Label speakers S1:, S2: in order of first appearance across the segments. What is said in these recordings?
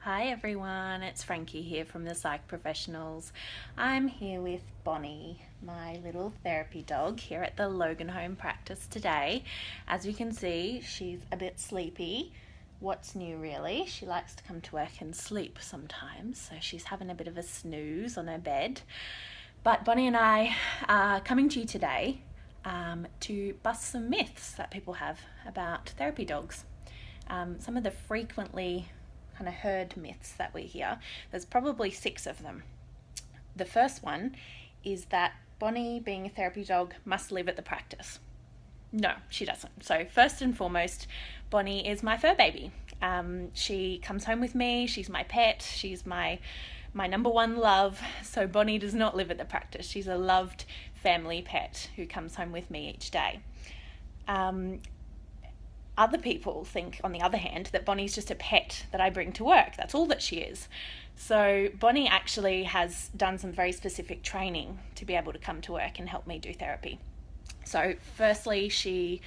S1: Hi everyone, it's Frankie here from the Psych Professionals. I'm here with Bonnie, my little therapy dog, here at the Logan Home practice today. As you can see, she's a bit sleepy. What's new really? She likes to come to work and sleep sometimes, so she's having a bit of a snooze on her bed. But Bonnie and I are coming to you today to bust some myths that people have about therapy dogs. Some of the frequently kind of heard myths that we hear. There's probably 6 of them. The first one is that Bonnie, being a therapy dog, must live at the practice. No, she doesn't. So first and foremost, Bonnie is my fur baby. She comes home with me. She's my pet. She's my number one love. So Bonnie does not live at the practice. She's a loved family pet who comes home with me each day. Other people think, on the other hand, that Bonnie's just a pet that I bring to work. That's all that she is. So Bonnie actually has done some very specific training to be able to come to work and help me do therapy. So firstly, she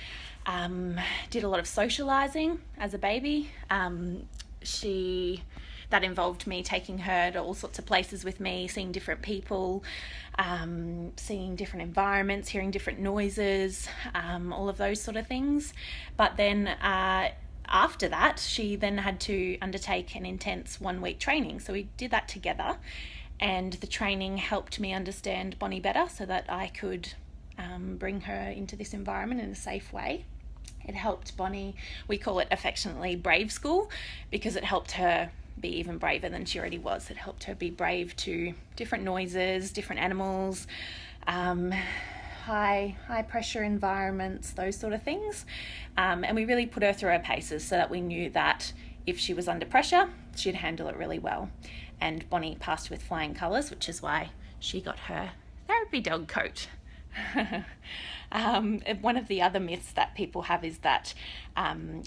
S1: did a lot of socializing as a baby. That involved me taking her to all sorts of places with me, seeing different people, seeing different environments, hearing different noises, all of those sort of things. But then after that, she then had to undertake an intense 1-week training. So we did that together, and the training helped me understand Bonnie better so that I could bring her into this environment in a safe way. It helped Bonnie, we call it affectionately Brave School, because it helped her be even braver than she already was. It helped her be brave to different noises, different animals, high pressure environments, those sort of things. And we really put her through her paces so that we knew that if she was under pressure, she'd handle it really well. And Bonnie passed with flying colours, which is why she got her therapy dog coat. One of the other myths that people have is that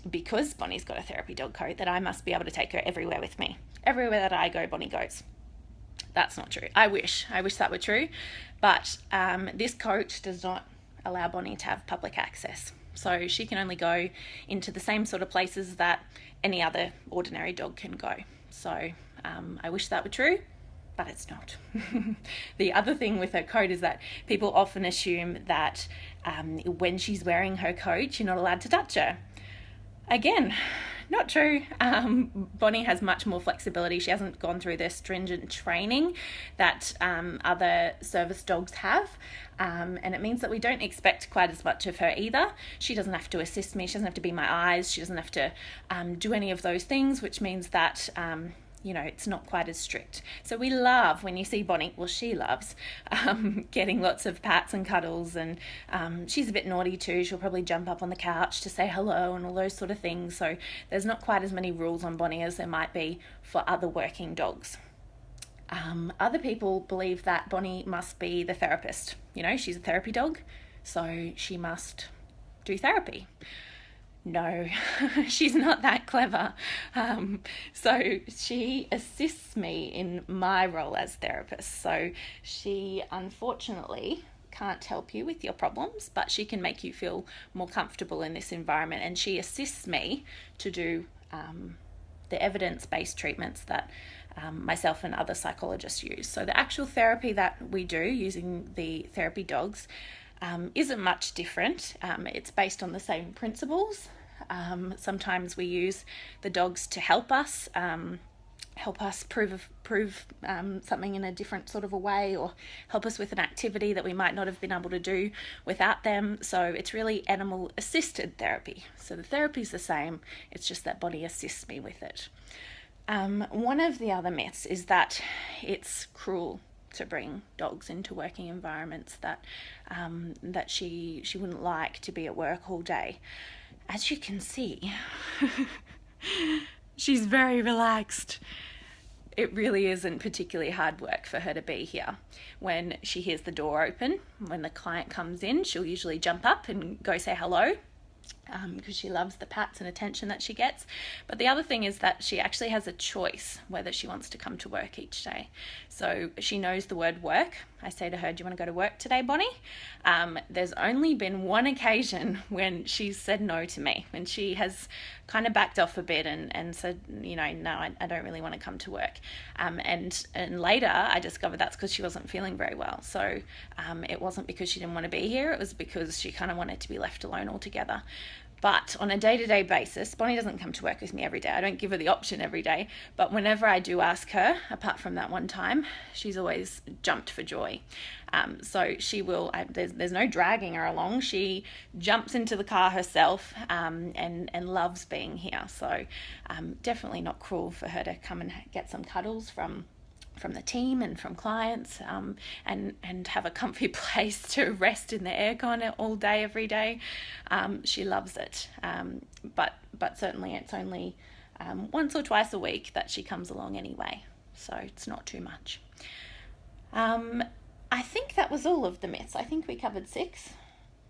S1: because Bonnie's got a therapy dog coat, that I must be able to take her everywhere with me. Everywhere that I go, Bonnie goes. That's not true. I wish that were true, but this coat does not allow Bonnie to have public access. So she can only go into the same sort of places that any other ordinary dog can go. So I wish that were true, but it's not. The other thing with her coat is that people often assume that when she's wearing her coat, you're not allowed to touch her. Again, not true. Bonnie has much more flexibility. She hasn't gone through the stringent training that other service dogs have. And it means that we don't expect quite as much of her either. She doesn't have to assist me. She doesn't have to be my eyes. She doesn't have to do any of those things, which means that it's not quite as strict. So we love when you see Bonnie, well, she loves getting lots of pats and cuddles, and she's a bit naughty too. She'll probably jump up on the couch to say hello and all those sort of things. So there's not quite as many rules on Bonnie as there might be for other working dogs. Other people believe that Bonnie must be the therapist. She's a therapy dog, so she must do therapy. No, she's not that clever. So she assists me in my role as therapist. So she unfortunately can't help you with your problems, but she can make you feel more comfortable in this environment. And she assists me to do the evidence-based treatments that myself and other psychologists use. So the actual therapy that we do using the therapy dogs isn't much different. It's based on the same principles. Sometimes we use the dogs to help us prove something in a different sort of a way, or help us with an activity that we might not have been able to do without them. So it's really animal assisted therapy. So the therapy is the same. It's just that Bonnie assists me with it. One of the other myths is that it's cruel to bring dogs into working environments, that she wouldn't like to be at work all day. As you can see, she's very relaxed. It really isn't particularly hard work for her to be here. When she hears the door open, when the client comes in, she'll usually jump up and go say hello. because she loves the pats and attention that she gets. But the other thing is that she actually has a choice whether she wants to come to work each day. So she knows the word work. I say to her, do you want to go to work today, Bonnie? There's only been one occasion when she's said no to me, and she has kind of backed off a bit and said, no, I don't really want to come to work. And later I discovered that's because she wasn't feeling very well. So it wasn't because she didn't want to be here, it was because she kind of wanted to be left alone altogether. But on a day-to-day basis, Bonnie doesn't come to work with me every day. I don't give her the option every day. But whenever I do ask her, apart from that one time, she's always jumped for joy. So she will, there's no dragging her along. She jumps into the car herself and loves being here. So definitely not cruel for her to come and get some cuddles from the team and from clients, and have a comfy place to rest in the aircon all day, every day. She loves it. But certainly it's only once or twice a week that she comes along anyway. So it's not too much. I think that was all of the myths. I think we covered 6.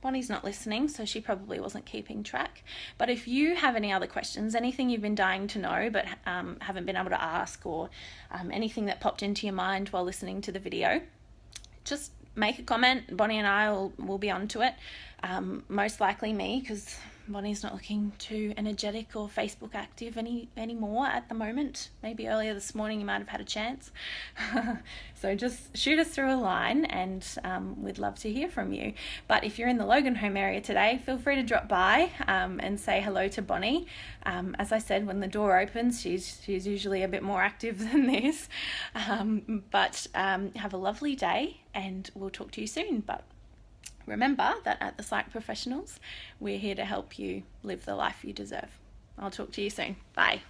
S1: Bonnie's not listening, so she probably wasn't keeping track. But if you have any other questions, anything you've been dying to know but haven't been able to ask, or anything that popped into your mind while listening to the video, just make a comment. Bonnie and I will be on to it. Most likely me, because Bonnie's not looking too energetic or Facebook active anymore at the moment. Maybe earlier this morning you might have had a chance. So just shoot us through a line, and we'd love to hear from you. But if you're in the Logan home area today, feel free to drop by and say hello to Bonnie. As I said, when the door opens, she's usually a bit more active than this. But have a lovely day, and we'll talk to you soon. But remember that at the Psych Professionals, we're here to help you live the life you deserve. I'll talk to you soon. Bye.